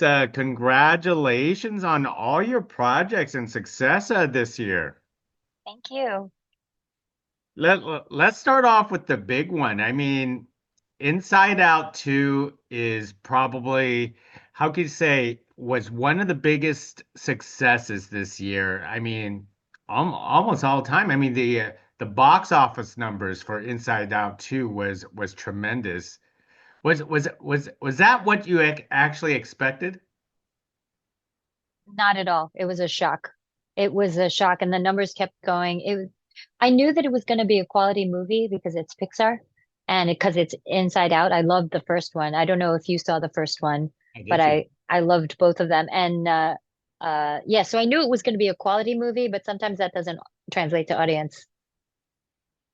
Lisa. Congratulations on all your projects and success this year. Thank you. Let's start off with the big one. I mean, Inside Out 2 is probably, how could you say, was one of the biggest successes this year. I mean, almost all time. I mean, the box office numbers for Inside Out 2 was tremendous. Was that what you actually expected? Not at all. It was a shock. It was a shock, and the numbers kept going. I knew that it was going to be a quality movie because it's Pixar and because it's Inside Out. I loved the first one. I don't know if you saw the first one, I but did see. I loved both of them. And yeah, so I knew it was going to be a quality movie, but sometimes that doesn't translate to audience.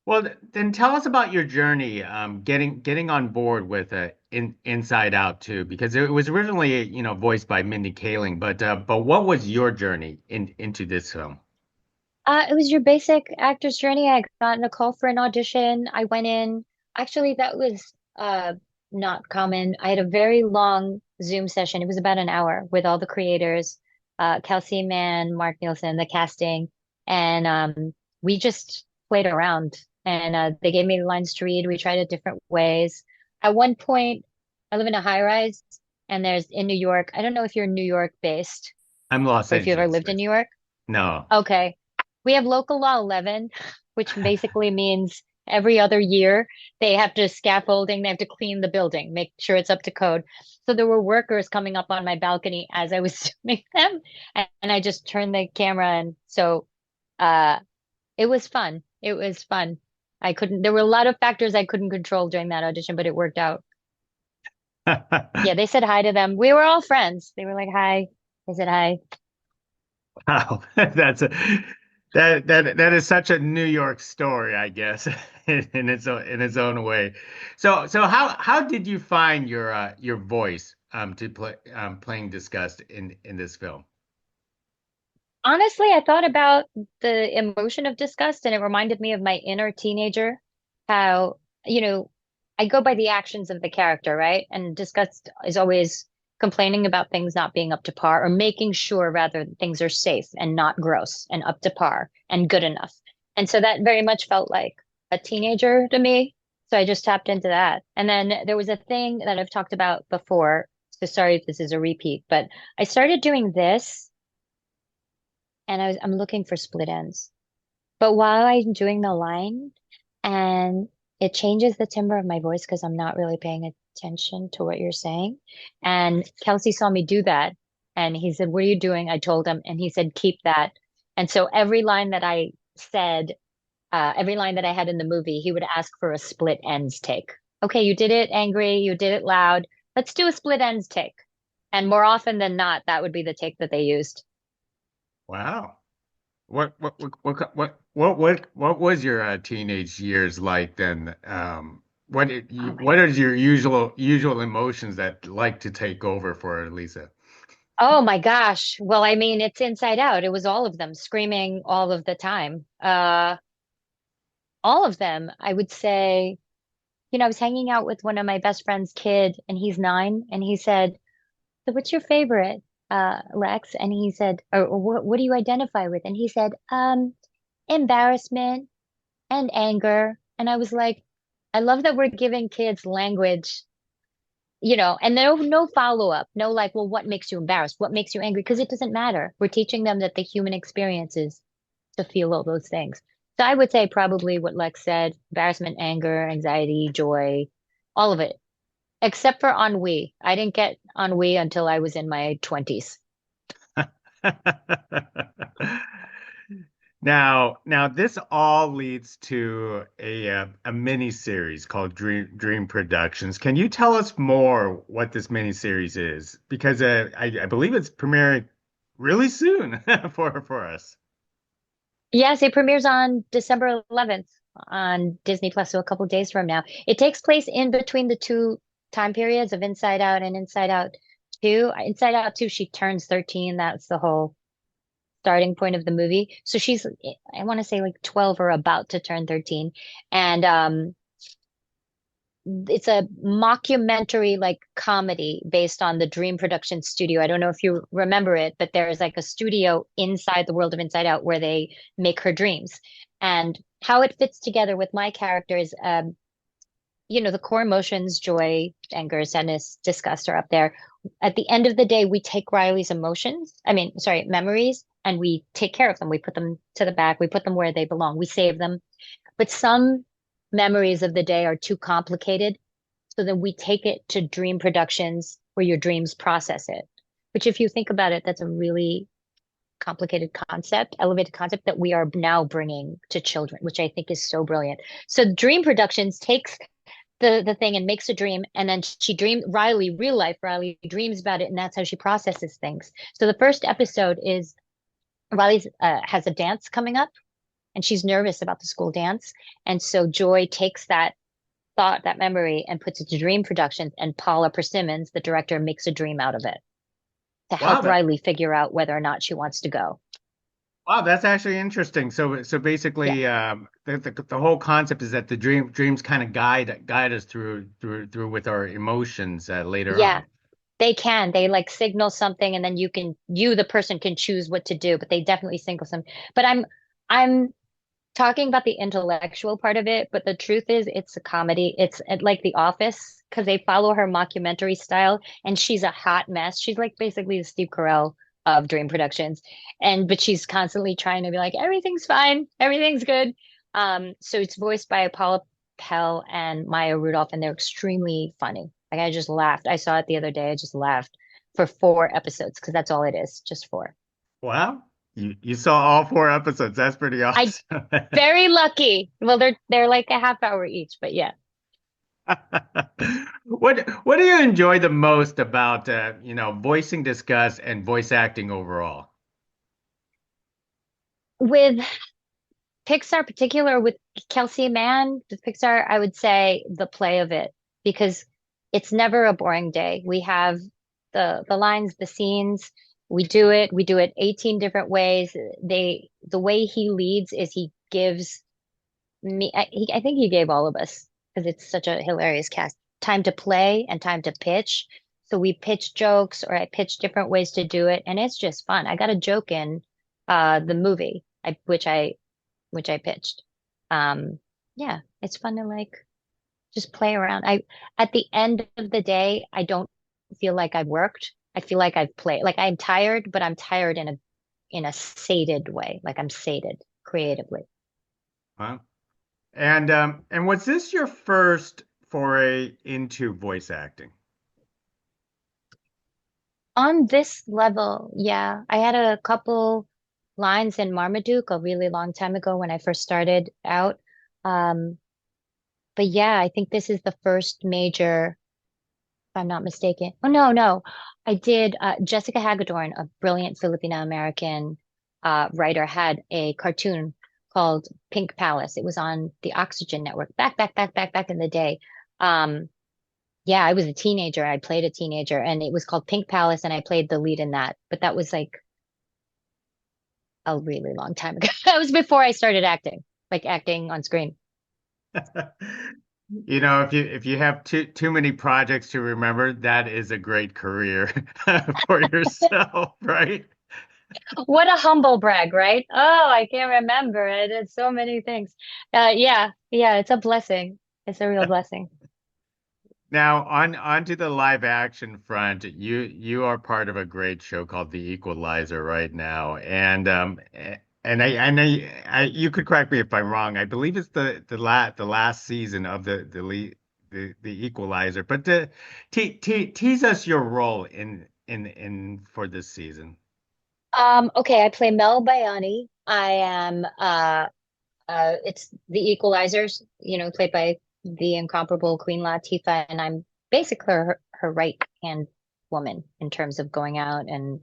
Well, then tell us about your journey, getting on board with Inside Out too, because it was originally, voiced by Mindy Kaling, but what was your journey into this film? It was your basic actor's journey. I got in a call for an audition. I went in. Actually, that was not common. I had a very long Zoom session. It was about an hour with all the creators, Kelsey Mann, Mark Nielsen, the casting, and we just played around. And they gave me lines to read. We tried it different ways. At one point, I live in a high rise, and there's in New York. I don't know if you're New York based I'm Los or if you ever Angeles lived in based. New York. No. Okay. We have local law 11, which basically means every other year they have to scaffolding, they have to clean the building, make sure it's up to code. So there were workers coming up on my balcony as I was doing them, and I just turned the camera and so uh it was fun. It was fun. There were a lot of factors I couldn't control during that audition, but it worked out. Yeah, they said hi to them. We were all friends. They were like, hi. I said hi. Wow, that is such a New York story, I guess, in its own way. So how did you find your voice to play playing Disgust in this film? Honestly, I thought about the emotion of disgust and it reminded me of my inner teenager. How, you know, I go by the actions of the character, right? And disgust is always complaining about things not being up to par or making sure rather that things are safe and not gross and up to par and good enough. And so that very much felt like a teenager to me. So I just tapped into that. And then there was a thing that I've talked about before. So sorry if this is a repeat, but I started doing this and I'm looking for split ends. But while I'm doing the line and it changes the timbre of my voice because I'm not really paying attention to what you're saying. And Kelsey saw me do that and he said, "What are you doing?" I told him and he said, "Keep that." And so every line that I said, every line that I had in the movie, he would ask for a split ends take. Okay, you did it angry, you did it loud. Let's do a split ends take. And more often than not, that would be the take that they used. Wow. What was your teenage years like then? Oh my what is your usual emotions that like to take over for Lisa? Oh my gosh. Well, I mean, it's Inside Out. It was all of them screaming all of the time. All of them. I would say, I was hanging out with one of my best friend's kid and he's 9 and he said, "So what's your favorite, Lex?" And he said, or what do you identify with? And he said, embarrassment and anger. And I was like, I love that we're giving kids language, and no follow-up, no like, well, what makes you embarrassed? What makes you angry? Because it doesn't matter. We're teaching them that the human experience is to feel all those things. So I would say probably what Lex said, embarrassment, anger, anxiety, joy, all of it, except for ennui. I didn't get ennui until I was in my 20s. Now this all leads to a mini series called Dream Productions. Can you tell us more what this mini series is? Because I believe it's premiering really soon for us. Yes, it premieres on December 11th on Disney Plus, so a couple days from now. It takes place in between the two time periods of Inside Out and Inside Out 2. Inside Out 2, she turns 13. That's the whole starting point of the movie. So she's, I want to say like 12 or about to turn 13. And it's a mockumentary like comedy based on the Dream Production Studio. I don't know if you remember it, but there is like a studio inside the world of Inside Out where they make her dreams. And how it fits together with my characters, the core emotions, joy, anger, sadness, disgust are up there. At the end of the day, we take Riley's emotions, I mean, sorry, memories, and we take care of them. We put them to the back, we put them where they belong, we save them. But some memories of the day are too complicated. So then we take it to dream productions where your dreams process it. Which, if you think about it, that's a really complicated concept, elevated concept that we are now bringing to children, which I think is so brilliant. So Dream Productions takes the thing and makes a dream, and then she dreams Riley, real life Riley dreams about it, and that's how she processes things. So the first episode is Riley has a dance coming up, and she's nervous about the school dance, and so Joy takes that thought, that memory, and puts it to Dream Productions, and Paula Persimmons, the director, makes a dream out of it to Wow, help Riley figure out whether or not she wants to go. that's actually interesting. So Yeah. basically, the whole concept is that the dreams kind of guide us through with our emotions later Yeah. on. They can. They like signal something and then the person can choose what to do, but they definitely signal some. But I'm talking about the intellectual part of it, but the truth is it's a comedy. It's like The Office because they follow her mockumentary style and she's a hot mess. She's like basically the Steve Carell of Dream Productions. But she's constantly trying to be like, everything's fine, everything's good. So it's voiced by Paula Pell and Maya Rudolph, and they're extremely funny. Like I just laughed. I saw it the other day. I just laughed for 4 episodes because that's all it is, just four. Wow, you saw all 4 episodes. That's pretty I awesome. very lucky. Well, they're like a half hour each, but yeah. What do you enjoy the most about voicing discuss and voice acting overall? With Pixar, particular with Kelsey Mann, with Pixar, I would say the play of it because it's never a boring day. We have the lines, the scenes. We do it 18 different ways. The way he leads is he gives I think he gave all of us because it's such a hilarious cast time to play and time to pitch. So we pitch jokes or I pitch different ways to do it, and it's just fun. I got a joke in the movie, which I pitched. Um, yeah, it's fun to like just play around. I At the end of the day, I don't feel like I've worked. I feel like I've played. Like I'm tired, but I'm tired in a sated way. Like I'm sated creatively. Huh? And was this your first foray into voice acting? On this level, yeah, I had a couple lines in Marmaduke a really long time ago when I first started out. Um, but yeah, I think this is the first major, if I'm not mistaken. Oh, no, no. I did, Jessica Hagedorn, a brilliant Filipino American writer, had a cartoon called Pink Palace. It was on the Oxygen Network back in the day. Um, yeah, I was a teenager. I played a teenager and it was called Pink Palace and I played the lead in that. But that was like a really long time ago. That was before I started acting, like acting on screen. If you have too many projects to remember, that is a great career for yourself, right? What a humble brag, right? Oh, I can't remember. I did so many things. Yeah, yeah, it's a blessing. It's a real blessing. Now, onto the live action front, you are part of a great show called The Equalizer right now, and you could correct me if I'm wrong. I believe it's the last season of the Equalizer. But tease us your role in for this season. Okay, I play Mel Bayani. I am it's the Equalizers, played by the incomparable Queen Latifah, and I'm basically her right hand woman in terms of going out and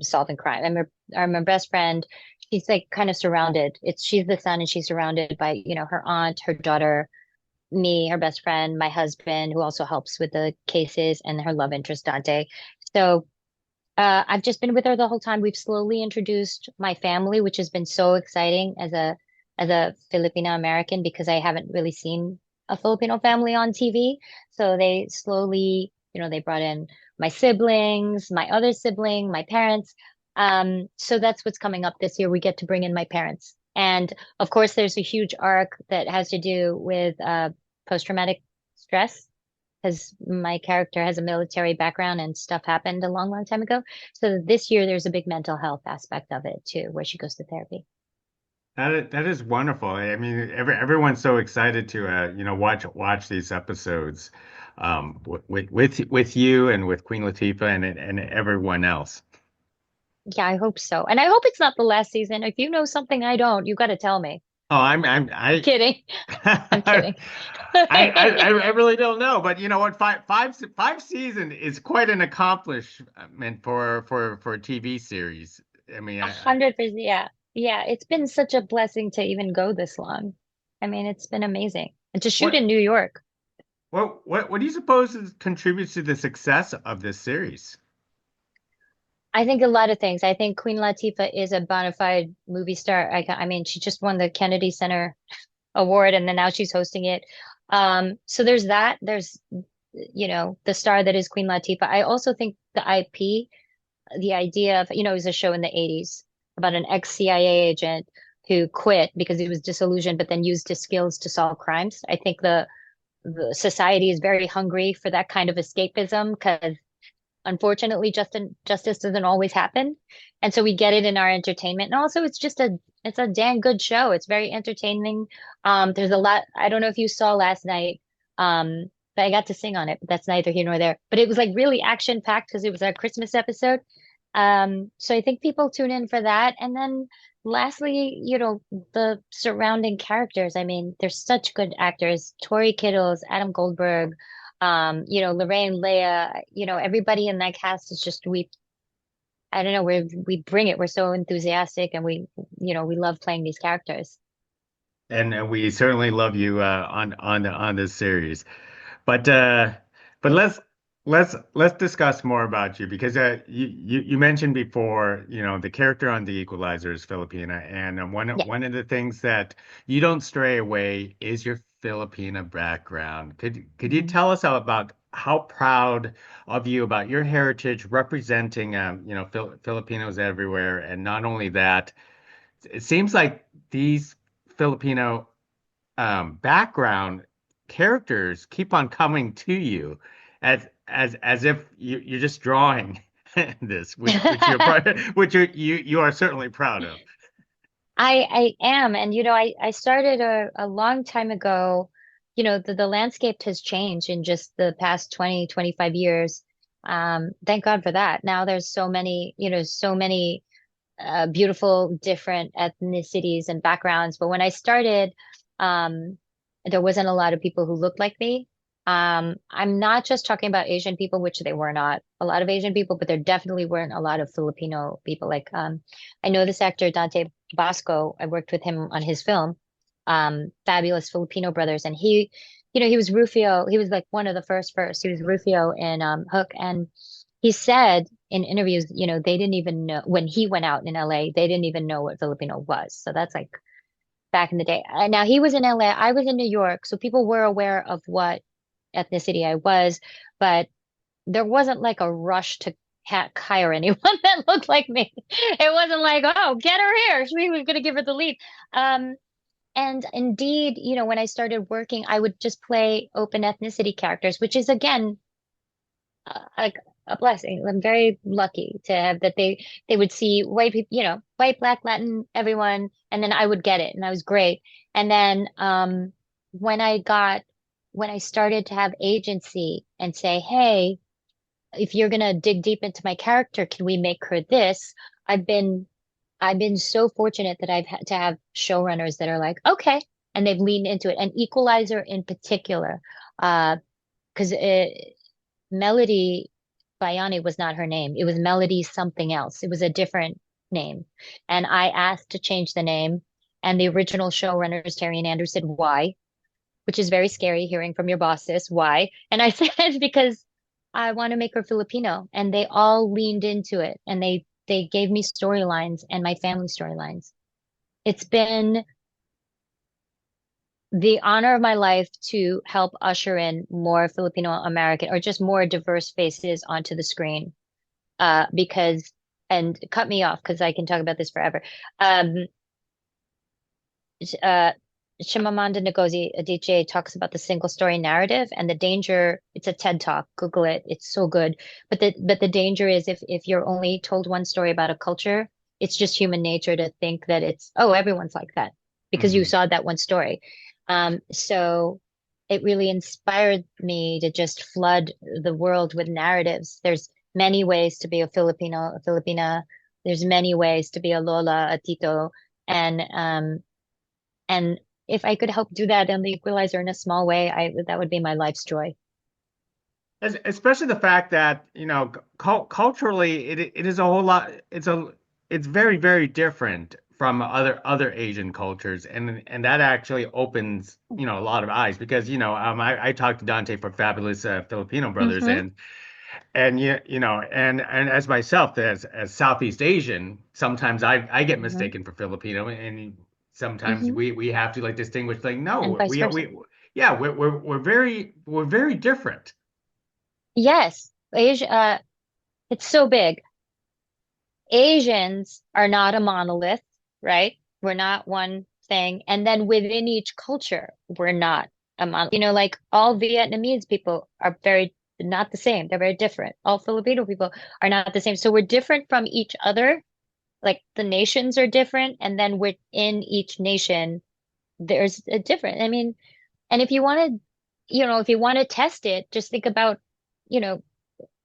solving crime. I'm her best friend. She's like kind of surrounded. She's the son, and she's surrounded by her aunt, her daughter, me, her best friend, my husband, who also helps with the cases, and her love interest Dante. So I've just been with her the whole time. We've slowly introduced my family, which has been so exciting as a Filipino American because I haven't really seen a Filipino family on TV. So they slowly, they brought in my siblings, my other sibling, my parents. So that's what's coming up this year. We get to bring in my parents. And of course, there's a huge arc that has to do with post-traumatic stress because my character has a military background and stuff happened a long, long time ago. So this year, there's a big mental health aspect of it too, where she goes to therapy. That is wonderful. I mean, everyone's so excited to watch these episodes with you and with Queen Latifah and everyone else. Yeah, I hope so. And I hope it's not the last season. If you know something I don't, you got to tell me. Oh, I'm I'm kidding. I'm I kidding. I really don't know, but you know what? Five season is quite an accomplishment for a TV series. I mean, A 100%. Yeah. Yeah. It's been such a blessing to even go this long. I mean, it's been amazing. And to shoot what in New York, what do you suppose contributes to the success of this series? I think a lot of things. I think Queen Latifah is a bona fide movie star. I mean, she just won the Kennedy Center Award and then now she's hosting it. So there's that. There's, the star that is Queen Latifah. I also think the IP, the idea of, it was a show in the 80s about an ex-CIA agent who quit because he was disillusioned, but then used his skills to solve crimes. I think the society is very hungry for that kind of escapism because unfortunately justice doesn't always happen. And so we get it in our entertainment. And also it's a damn good show. It's very entertaining. There's a lot. I don't know if you saw last night. But I got to sing on it, but that's neither here nor there. But it was like really action packed because it was our Christmas episode. So I think people tune in for that. And then lastly, the surrounding characters. I mean, there's such good actors. Tori Kittles, Adam Goldberg, Lorraine, Leia, everybody in that cast is just I don't know, we bring it. We're so enthusiastic and we love playing these characters. And we certainly love you on this series. But but let's discuss more about you because you mentioned before, the character on the Equalizer is Filipina, and Yeah. one of the things that you don't stray away is your Filipina background. Could you Mhm. tell us about how proud of you about your heritage representing Filipinos everywhere, and not only that, it seems like these Filipino background characters keep on coming to you as if you're just drawing this, which you're which you are certainly proud of. I am. And, I started a long time ago. The landscape has changed in just the past 20, 25 years. Thank God for that. Now there's so many beautiful different ethnicities and backgrounds. But when I started, um, there wasn't a lot of people who looked like me. I'm not just talking about Asian people, which they were not a lot of Asian people, but there definitely weren't a lot of Filipino people. Like, I know this actor, Dante Basco. I worked with him on his film, Fabulous Filipino Brothers. And he was Rufio. He was like one of the first. He was Rufio in Hook. And he said in interviews, they didn't even know when he went out in LA, they didn't even know what Filipino was. So that's like back in the day. Now he was in LA, I was in New York, so people were aware of what ethnicity I was, but there wasn't like a rush to hire anyone that looked like me. It wasn't like, oh, get her here. We were going to give her the lead. Um, and indeed, when I started working, I would just play open ethnicity characters, which is again like a blessing. I'm very lucky to have that they would see white people, white, black, Latin, everyone, and then I would get it, and that was great. And then when I got when I started to have agency and say, hey, if you're gonna dig deep into my character, can we make her this? I've been I've been so fortunate that I've had to have showrunners that are like, okay, and they've leaned into it. And Equalizer in particular, because Melody Bayani was not her name. It was Melody something else. It was a different name. And I asked to change the name. And the original showrunners, Terry and Andrew, said, why? Which is very scary hearing from your bosses. Why? And I said, because I want to make her Filipino. And they all leaned into it. And they gave me storylines and my family storylines. It's been the honor of my life to help usher in more Filipino American or just more diverse faces onto the screen. Because, and cut me off because I can talk about this forever. Um, uh, Chimamanda Ngozi Adichie talks about the single story narrative and the danger. It's a TED talk. Google it. It's so good. But the danger is if you're only told one story about a culture, it's just human nature to think that it's, oh, everyone's like that because you Hmm. saw that one story. So it really inspired me to just flood the world with narratives. There's many ways to be a Filipino, a Filipina. There's many ways to be a Lola, a Tito, and if I could help do that on the Equalizer in a small way, I that would be my life's joy. Especially the fact that, culturally it is a whole lot. It's very, very different from other Asian cultures, and that actually opens, a lot of eyes because, I talked to Dante for Fabulous Filipino Brothers, Hmm. and and as myself as Southeast Asian, sometimes I get Hmm. mistaken for Filipino, and sometimes Hmm. we have to like distinguish, like, And no, vice versa. yeah, we're very different. Yes, Asia, it's so big. Asians are not a monolith, right? We're not one thing. And then within each culture, we're not a monolith. Like all Vietnamese people are very not the same. They're very different. All Filipino people are not the same. So we're different from each other. Like the nations are different. And then within each nation, there's a different. I mean, and if you want to test it, just think about, you know,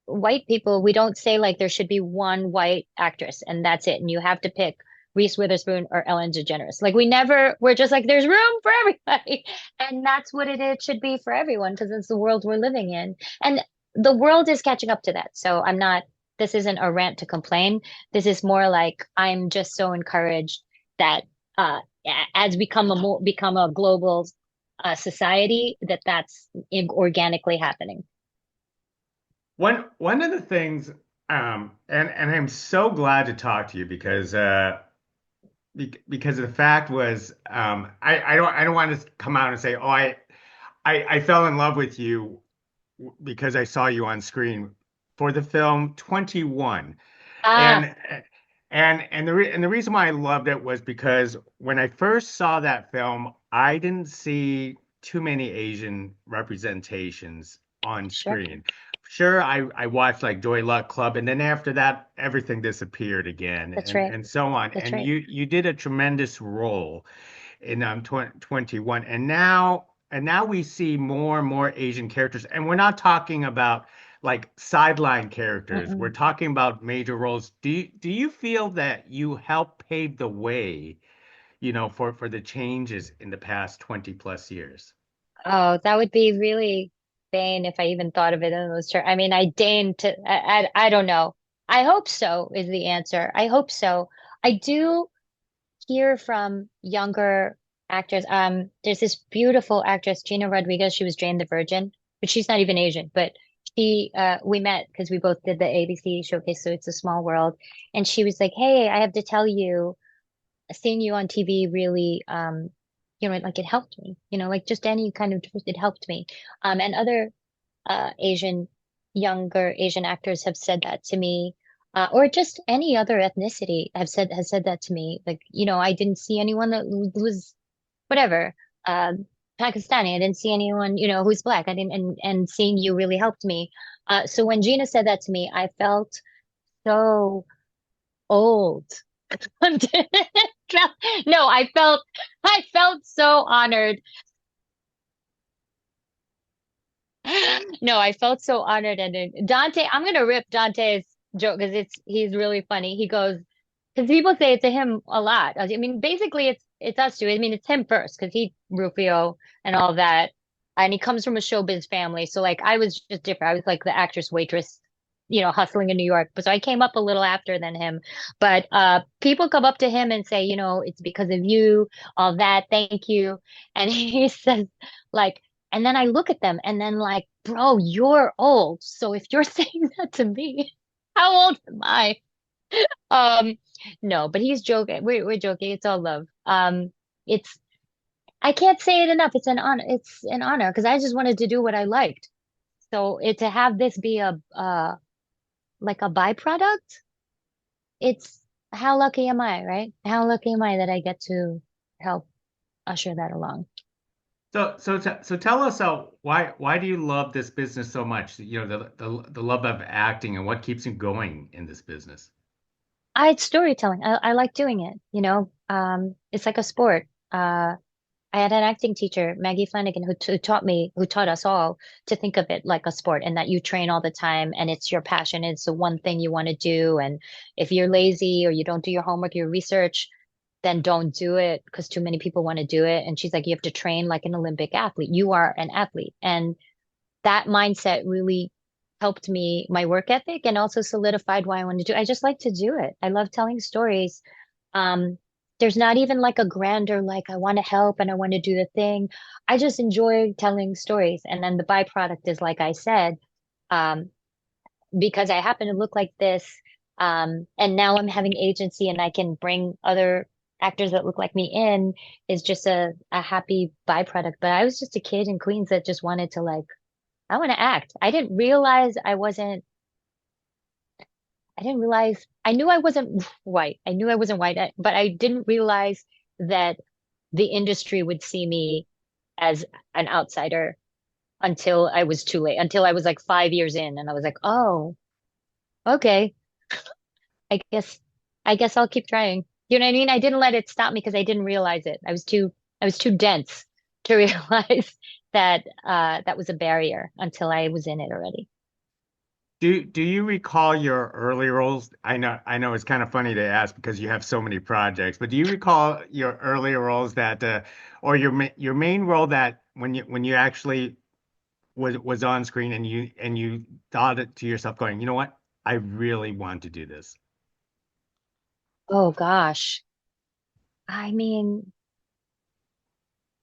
white people, we don't say like there should be one white actress and that's it. And you have to pick Reese Witherspoon or Ellen DeGeneres. Like we're just like, there's room for everybody. And that's what it should be for everyone because it's the world we're living in. And the world is catching up to that. So this isn't a rant to complain. This is more like I'm just so encouraged that uh, as become a global society, that's organically happening. One of the things, and I'm so glad to talk to you because because the fact was, I don't want to come out and say, oh, I fell in love with you because I saw you on screen for the film 21. Ah, And and the reason why I loved it was because when I first saw that film, I didn't see too many Asian representations on sure. screen. Sure, I watched like Joy Luck Club, and then after that, everything disappeared again, That's and right. and so on. That's And right. you did a tremendous role in 21, and now we see more and more Asian characters, and we're not talking about like sideline characters. We're Mm-mm. talking about major roles. Do you feel that you helped pave the way, for the changes in the past 20 plus years? Oh, that would be really vain if I even thought of it in those terms. I mean, I deign to, I don't know. I hope so is the answer. I hope so. I do hear from younger actors. There's this beautiful actress, Gina Rodriguez. She was Jane the Virgin, but she's not even Asian. But we met because we both did the ABC showcase, so it's a small world. And she was like, "Hey, I have to tell you." Seeing you on TV really, like it helped me, like just any kind of, it helped me. And other Asian, younger Asian actors have said that to me, or just any other ethnicity has said that to me. Like, I didn't see anyone that was whatever, Pakistani. I didn't see anyone, who's black. I didn't, and seeing you really helped me. So when Gina said that to me, I felt so old. No, I felt so honored. No, I felt so honored. And then Dante, I'm gonna rip Dante's joke because he's really funny. He goes, because people say it to him a lot. I mean, basically it's us two. I mean, it's him first because he Rufio and all that. And he comes from a showbiz family. So like I was just different. I was like the actress waitress, hustling in New York. But so I came up a little after than him. But people come up to him and say, it's because of you, all that, thank you. And he says, like, and then I look at them and then like, bro, you're old. So if you're saying that to me, how old am I? Um, no, but he's joking. We're joking. It's all love. It's I can't say it enough. It's an honor. It's an honor because I just wanted to do what I liked. So to have this be a like a byproduct, it's how lucky am I, right? How lucky am I that I get to help usher that along? So tell us why do you love this business so much? You know, the love of acting and what keeps you going in this business. It's storytelling. I like doing it, you know. It's like a sport. I had an acting teacher, Maggie Flanagan, who taught us all to think of it like a sport and that you train all the time and it's your passion. It's the one thing you want to do. And if you're lazy or you don't do your homework, your research, then don't do it because too many people want to do it. And she's like, you have to train like an Olympic athlete. You are an athlete. And that mindset really helped me, my work ethic, and also solidified why I wanted to do. I just like to do it. I love telling stories. Um, there's not even like a grander, like I want to help and I want to do the thing. I just enjoy telling stories. And then the byproduct is, like I said, um, because I happen to look like this, and now I'm having agency and I can bring other actors that look like me in is just a happy byproduct. But I was just a kid in Queens that just wanted to like I want to act. I didn't realize, I knew I wasn't white. I knew I wasn't white, but I didn't realize that the industry would see me as an outsider until I was too late, until I was like 5 years in. And I was like, oh, okay, I guess, I guess I'll keep trying. You know what I mean? I didn't let it stop me because I didn't realize it. I was too dense to realize that, that was a barrier until I was in it already. Do you recall your early roles? I know it's kind of funny to ask because you have so many projects, but do you recall your earlier roles that or your main role that when you actually was on screen and you thought it to yourself going, you know what? I really want to do this. Oh gosh. I mean,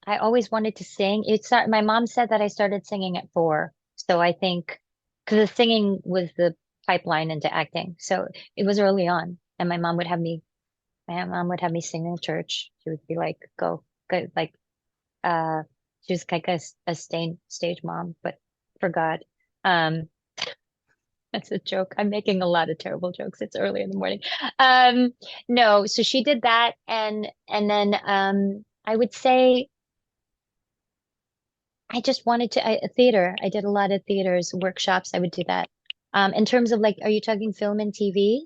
I always wanted to sing. My mom said that I started singing at 4. So I think because the singing was the pipeline into acting. So it was early on. And my mom would have me sing in church. She would be like, go, like, uh, she was like a stage mom, but for God. Um, that's a joke. I'm making a lot of terrible jokes. It's early in the morning. Um, no, so she did that. And then, I would say, I just wanted to theater. I did a lot of theaters, workshops. I would do that. In terms of like, are you talking film and TV?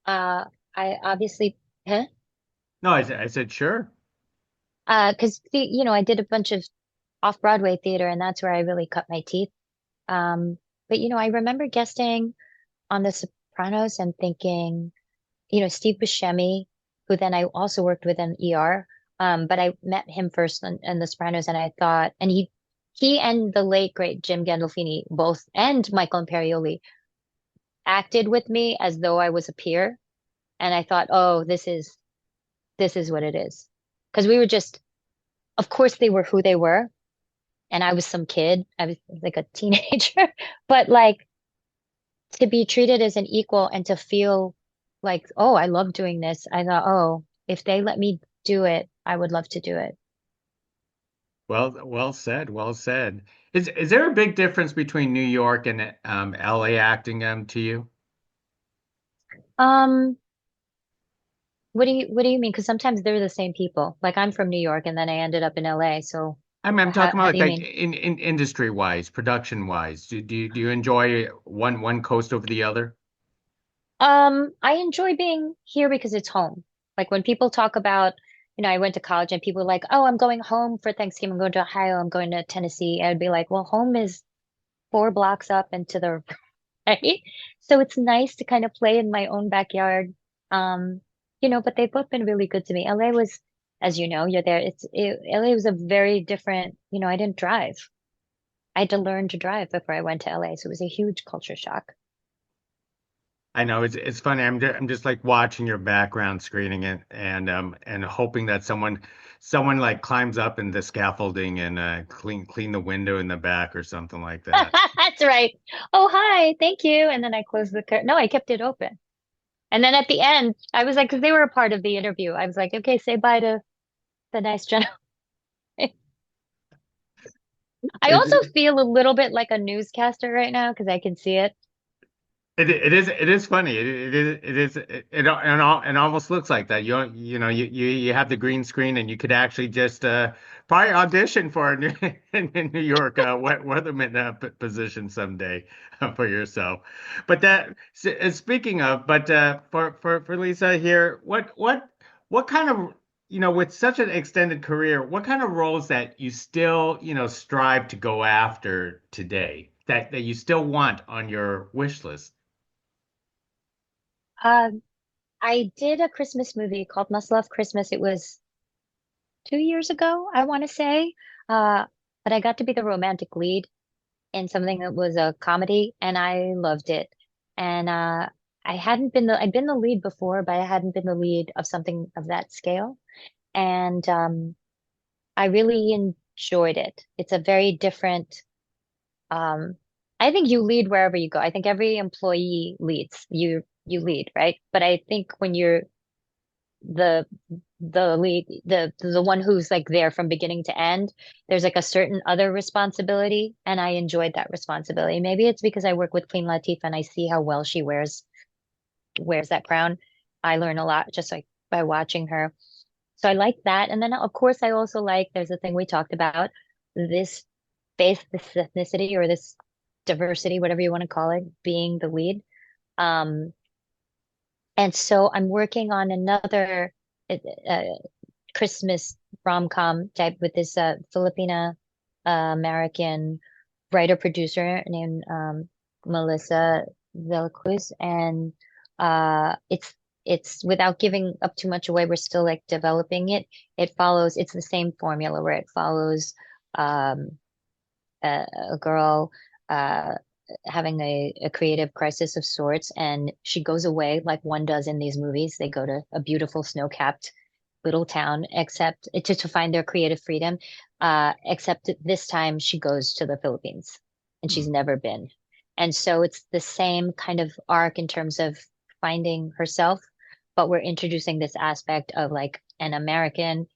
I obviously, huh? No, I said sure. Because you know, I did a bunch of off-Broadway theater, and that's where I really cut my teeth. But you know, I remember guesting on The Sopranos and thinking, you know, Steve Buscemi, who then I also worked with in ER. But I met him first in The Sopranos, and I thought, and he and the late great Jim Gandolfini both, and Michael Imperioli acted with me as though I was a peer, and I thought, oh, this is what it is, because we were just, of course, they were who they were, and I was some kid, I was like a teenager, but like to be treated as an equal and to feel like, oh, I love doing this. I thought, oh, if they let me do it, I would love to do it. Well said, well said. Is there a big difference between New York and LA acting to you? Um, what do you mean? Because sometimes they're the same people. Like I'm from New York and then I ended up in LA. So I'm talking how about do you like mean? in industry wise, production wise. Do you enjoy one coast over the other? I enjoy being here because it's home. Like when people talk about, you know, I went to college and people are like, oh, I'm going home for Thanksgiving. I'm going to Ohio. I'm going to Tennessee. I'd be like, well, home is 4 blocks up and to the right. So it's nice to kind of play in my own backyard. Um, you know, but they've both been really good to me. LA was, as you know, you're there. LA was a very different, you know, I didn't drive. I had to learn to drive before I went to LA. So it was a huge culture shock. I know it's funny. I'm just like watching your background screening it and hoping that someone like climbs up in the scaffolding and clean the window in the back or something like that. That's right. Oh, hi. Thank you. And then I closed the curtain. No, I kept it open. And then at the end, I was like, because they were a part of the interview. I was like, okay, say bye to the nice gentleman. I also It, feel a little bit like a newscaster right now because I can see it. it is funny. It almost looks like that. You have the green screen and you could actually just probably audition for a new, in New York weatherman position someday for yourself. But speaking of, but for Lisa here, what kind of with such an extended career, what kind of roles that you still strive to go after today that you still want on your wish list? Um, I did a Christmas movie called Must Love Christmas. It was 2 years ago, I want to say. Uh, but I got to be the romantic lead in something that was a comedy, and I loved it. And I'd been the lead before, but I hadn't been the lead of something of that scale. And I really enjoyed it. It's a very different, um, I think you lead wherever you go. I think every employee leads. You lead, right? But I think when you're the lead, the one who's like there from beginning to end, there's like a certain other responsibility, and I enjoyed that responsibility. Maybe it's because I work with Queen Latifah and I see how well she wears that crown. I learn a lot just like by watching her. So I like that. And then of course I also like there's a thing we talked about, this faith, this ethnicity or this diversity, whatever you want to call it, being the lead. Um, and so I'm working on another uh, Christmas rom-com type with this Filipina American writer producer named Melissa Velazquez, and it's without giving up too much away. We're still like developing it. It's the same formula where it follows um, a girl uh, having a creative crisis of sorts, and she goes away like one does in these movies. They go to a beautiful snow-capped little town, except to find their creative freedom. Except this time she goes to the Philippines, and she's Hmm. never been. And so it's the same kind of arc in terms of finding herself, but we're introducing this aspect of like an American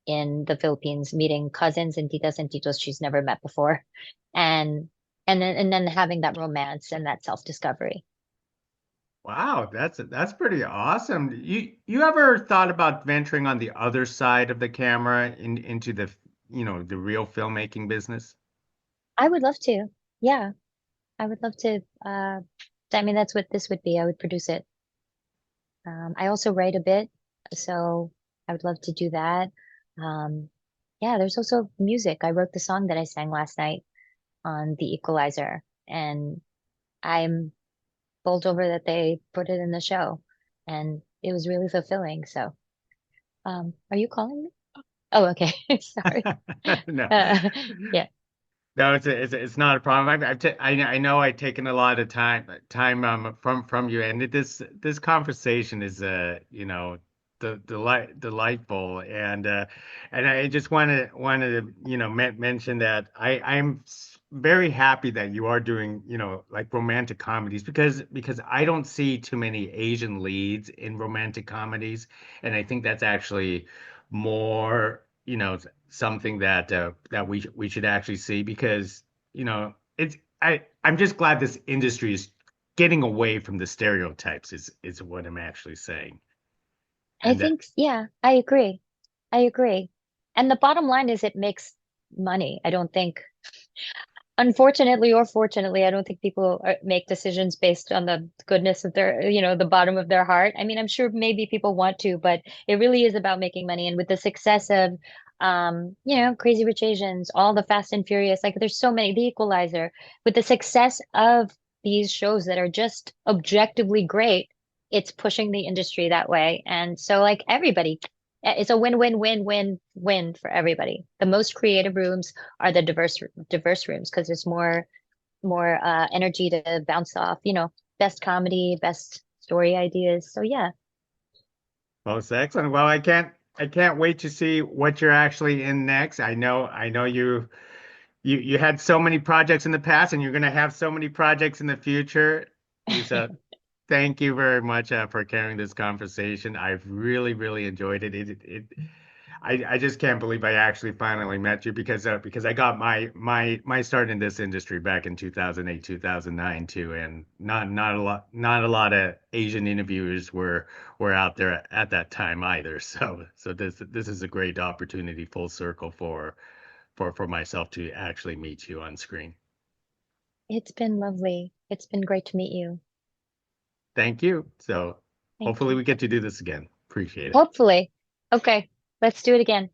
in the Philippines meeting cousins and titas and titos she's never met before, and and then having that romance and that self-discovery. Wow, that's pretty awesome. You ever thought about venturing on the other side of the camera into the real filmmaking business? I would love to. Yeah, I would love to. I mean, that's what this would be. I would produce it. I also write a bit, so I would love to do that. Um, yeah, there's also music. I wrote the song that I sang last night on the Equalizer, and I'm bowled over that they put it in the show, and it was really fulfilling. So, are you calling me? Oh, okay. Sorry. No. Uh, yeah. No, it's not a problem. I know I've taken a lot of time from you, and this conversation is delightful, and I just wanted to mention that I'm very happy that you are doing like romantic comedies because I don't see too many Asian leads in romantic comedies, and I think that's actually more something that we should actually see because I'm just glad this industry is getting away from the stereotypes is what I'm actually saying. I And that think, yeah, I agree. I agree. And the bottom line is it makes money. I don't think, unfortunately or fortunately, I don't think people make decisions based on the goodness of the bottom of their heart. I mean, I'm sure maybe people want to, but it really is about making money. And with the success of, Crazy Rich Asians, all the Fast and Furious, like there's so many, The Equalizer, with the success of these shows that are just objectively great, it's pushing the industry that way. And so, like everybody, it's a win-win-win-win-win for everybody. The most creative rooms are the diverse rooms because there's more energy to bounce off, best comedy, best story ideas. So yeah. most excellent. Well, I can't wait to see what you're actually in next. I know you had so many projects in the past, and you're going to have so many projects in the future. Lisa, thank you very much for carrying this conversation. I've really enjoyed it. I just can't believe I actually finally met you because I got my start in this industry back in 2008, 2009 too, and not a lot of Asian interviewers were out there at that time either. So this is a great opportunity full circle for myself to actually meet you on screen. It's been lovely. It's been great to meet you. Thank you. So Thank hopefully you. we get to do this again. Appreciate it. Hopefully. Okay, let's do it again.